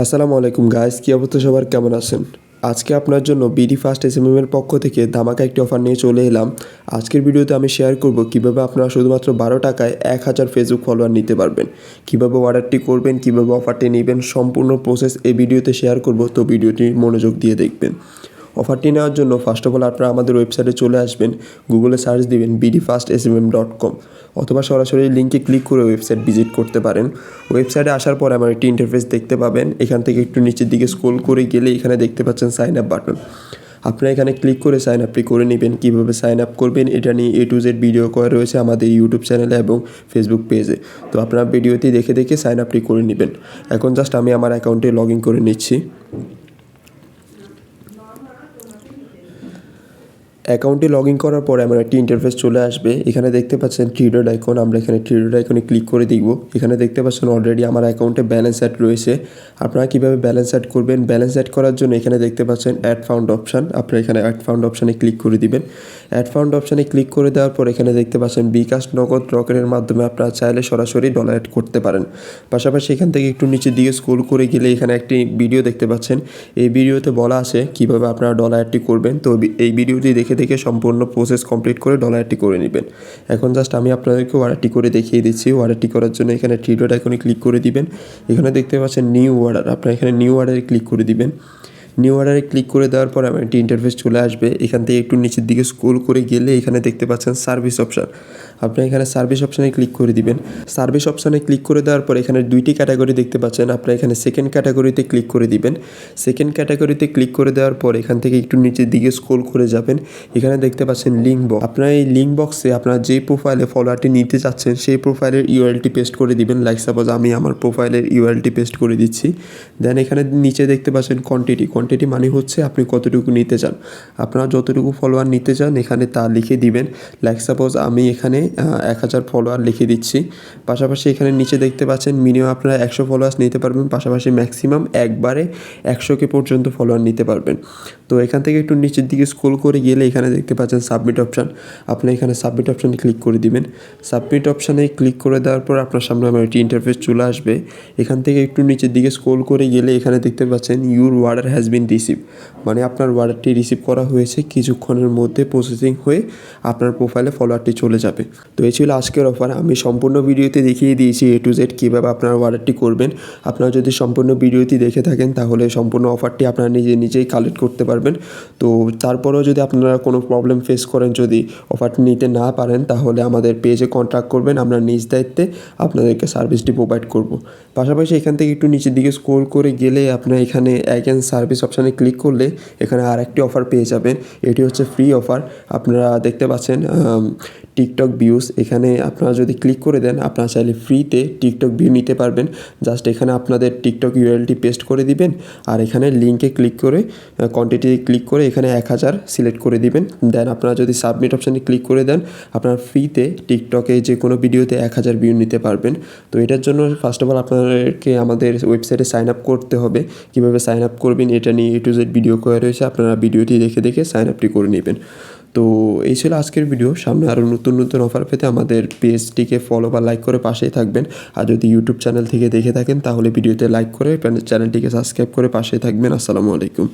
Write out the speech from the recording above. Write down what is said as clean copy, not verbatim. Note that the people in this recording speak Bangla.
আসসালামু আলাইকুম গাইস, কি অবস্থা সবার, কেমন আছেন? আজকে আপনার জন্য বিডি ফার্স্ট এসএমএম এর পক্ষ থেকে ধামাকা একটি অফার নিয়ে চলে এলাম। আজকের ভিডিওতে আমি শেয়ার করব কিভাবে আপনারা শুধুমাত্র 12 টাকায় 1000 ফেসবুক ফলোয়ার নিতে পারবেন। কিভাবে অর্ডারটি করবেন, কিভাবে অফারটি নেবেন, সম্পূর্ণ প্রসেস এই ভিডিওতে শেয়ার করব, তো ভিডিওটি মনোযোগ দিয়ে দেখবেন। অফারটি নেওয়ার জন্য ফার্স্ট অফ অল আপনারা আমাদের ওয়েবসাইটে চলে আসবেন, গুগলে সার্চ দিবেন bdfastSMM.com অথবা সরাসরি লিঙ্কে ক্লিক করে ওয়েবসাইট ভিজিট করতে পারেন। ওয়েবসাইটে আসার পর আমার একটি ইন্টারফেস দেখতে পাবেন। এখান থেকে একটু নিচের দিকে স্ক্রল করে গেলে এখানে দেখতে পাচ্ছেন সাইন আপ বাটন। আপনারা এখানে ক্লিক করে সাইন আপটি করে নেবেন। কীভাবে সাইন আপ করবেন এটা নিয়ে A to Z ভিডিও করা রয়েছে আমাদের ইউটিউব চ্যানেলে এবং ফেসবুক পেজে, তো আপনারা ভিডিওটি দেখে দেখে সাইন আপটি করে নেবেন। এখন জাস্ট আমি আমার অ্যাকাউন্টে লগ ইন করে নিচ্ছি। অ্যাকাউন্টে লগ ইন করার পরে আমার একটি ইন্টারফেস চলে আসবে। এখানে দেখতে পাচ্ছেন থ্রি ডট আইকন, আমরা এখানে থ্রি ডট আইকনে ক্লিক করে দিব। এখানে দেখতে পাচ্ছেন অলরেডি আমার অ্যাকাউন্টে ব্যালেন্স অ্যাড রয়েছে। আপনারা কীভাবে ব্যালেন্স অ্যাড করবেন, ব্যালেন্স অ্যাড করার জন্য এখানে দেখতে পাচ্ছেন অ্যাড ফাউন্ড অপশান, আপনারা এখানে অ্যাড ফাউন্ড অপশানে ক্লিক করে দিবেন। অ্যাড ফাউন্ড অপশানে ক্লিক করে দেওয়ার পর এখানে দেখতে পাচ্ছেন বিকাশ, নগদ, রকেটের মাধ্যমে আপনারা চাইলে সরাসরি ডলার অ্যাড করতে পারেন। পাশাপাশি এখান থেকে একটু নিচের দিকে স্ক্রল করে গেলে এখানে একটি ভিডিও দেখতে পাচ্ছেন। এই ভিডিওতে বলা আছে কীভাবে আপনারা ডলার অ্যাডটি করবেন, তো এই ভিডিওটি দেখে দেখে সম্পূর্ণ প্রসেস কমপ্লিট করে ডলার অ্যাডটি করে নেবেন। এখন জাস্ট আমি আপনাদেরকে অর্ডারটি করে দেখিয়ে দিচ্ছি। অর্ডারটি করার জন্য এখানে থ্রি ডট আইকনে ক্লিক করে দিবেন। এখানে দেখতে পাচ্ছেন নিউ অর্ডার, আপনারা এখানে নিউ অর্ডারে ক্লিক করে দিবেন। নিউ অর্ডারে ক্লিক করে দেওয়ার পর আমার একটি ইন্টারফেস চলে আসবে। এখান থেকে একটু নিচের দিকে স্ক্রল করে গেলে এখানে দেখতে পাচ্ছেন সার্ভিস অপশান, আপনি এখানে সার্ভিস অপশানে ক্লিক করে দিবেন। সার্ভিস অপশানে ক্লিক করে দেওয়ার পর এখানে দুইটি ক্যাটাগরি দেখতে পাচ্ছেন, আপনারা এখানে সেকেন্ড ক্যাটাগরিতে ক্লিক করে দিবেন। সেকেন্ড ক্যাটাগরিতে ক্লিক করে দেওয়ার পর এখান থেকে একটু নিচের দিকে স্ক্রল করে যাবেন। এখানে দেখতে পাচ্ছেন লিঙ্ক বক্স, আপনারা এই লিঙ্ক বক্সে আপনারা যে প্রোফাইলে ফলোয়ারটি নিতে চাচ্ছেন সেই প্রোফাইলের ইউআরএলটি পেস্ট করে দিবেন। লাইক সাপোজ আমি আমার প্রোফাইলের ইউআরএলটি পেস্ট করে দিচ্ছি। দেন এখানে নিচে দেখতে পাচ্ছেন কোয়ান্টিটি মানে হচ্ছে আপনি কতটুকু নিতে চান। আপনারা যতটুকু ফলোয়ার নিতে চান এখানে তা লিখে দিবেন। লাইক সাপোজ আমি এখানে 1000 ফলোয়ার লিখে দিচ্ছি। পাশাপাশি এখানে নিচে দেখতে পাচ্ছেন মিনিমাম আপনারা 100 ফলোয়ার্স নিতে পারবেন, পাশাপাশি ম্যাক্সিমাম একবারে 100K পর্যন্ত ফলোয়ার নিতে পারবেন। তো এখান থেকে একটু নিচের দিকে স্ক্রল করে গেলে এখানে দেখতে পাচ্ছেন সাবমিট অপশান, আপনি এখানে সাবমিট অপশানে ক্লিক করে দিবেন। সাবমিট অপশানে ক্লিক করে দেওয়ার পর আপনার সামনে আমার একটি ইন্টারফেস চলে আসবে। এখান থেকে একটু নিচের দিকে স্ক্রল করে গেলে এখানে দেখতে পাচ্ছেন your order has been receive, মানে আপনার অর্ডারটি রিসিভ করা হয়েছে, কিছুক্ষণের মধ্যে প্রসেসিং হয়ে আপনার প্রোফাইলে ফলোয়ারটি চলে যাবে। তো এই ছিল আজকের অফার। আমি সম্পূর্ণ ভিডিওতে দেখিয়ে দিয়েছি A to Z কীভাবে আপনারা অর্ডারটি করবেন। আপনারা যদি সম্পূর্ণ ভিডিওটি দেখে থাকেন তাহলে সম্পূর্ণ অফারটি আপনারা নিজেই কালেক্ট করতে পারবেন। তো তারপরেও যদি আপনারা কোনো প্রবলেম ফেস করেন, যদি অফারটি নিতে না পারেন, তাহলে আমাদের পেজে কন্ট্যাক্ট করবেন, আমরা নিজ দায়িত্বে আপনাদেরকে সার্ভিসটি প্রোভাইড করব। পাশাপাশি এখান থেকে একটু নিচের দিকে স্ক্রল করে গেলে আপনারা এখানে অ্যাগেন সার্ভিস অপশানে ক্লিক করলে এখানে আর একটি অফার পেয়ে যাবেন। এটি হচ্ছে ফ্রি অফার। আপনারা দেখতে পাচ্ছেন টিকটক ভিউজ, এখানে আপনারা যদি ক্লিক করে দেন আপনারা চাইলে ফ্রিতে টিকটক ভিউ নিতে পারবেন। জাস্ট এখানে আপনাদের টিকটক ইউআরএলটি পেস্ট করে দিবেন আর এখানে লিঙ্কে ক্লিক করে কোয়ান্টিটি ক্লিক করে এখানে 1000 সিলেক্ট করে দিবেন। দেন আপনারা যদি সাবমিট অপশানে ক্লিক করে দেন আপনারা ফ্রিতে টিকটকে যে কোনো ভিডিওতে 1000 ভিউ নিতে পারবেন। তো এটার জন্য ফার্স্ট অফ অল আপনাদেরকে আমাদের ওয়েবসাইটে সাইন আপ করতে হবে। কীভাবে সাইন আপ করবেন এটা নিয়ে A to Z ভিডিও করা রয়েছে, আপনারা ভিডিওটি দেখে দেখে সাইন আপটি করে নেবেন। তো এই ছিল আজকের ভিডিও। সামনে আরও নতুন নতুন অফার পেতে আমাদের পেজটিকে ফলো বা লাইক করে পাশেই থাকবেন। আর যদি ইউটিউব চ্যানেল থেকে দেখে থাকেন তাহলে ভিডিওতে লাইক করে চ্যানেলটিকে সাবস্ক্রাইব করে পাশেই থাকবেন। আসসালামু আলাইকুম।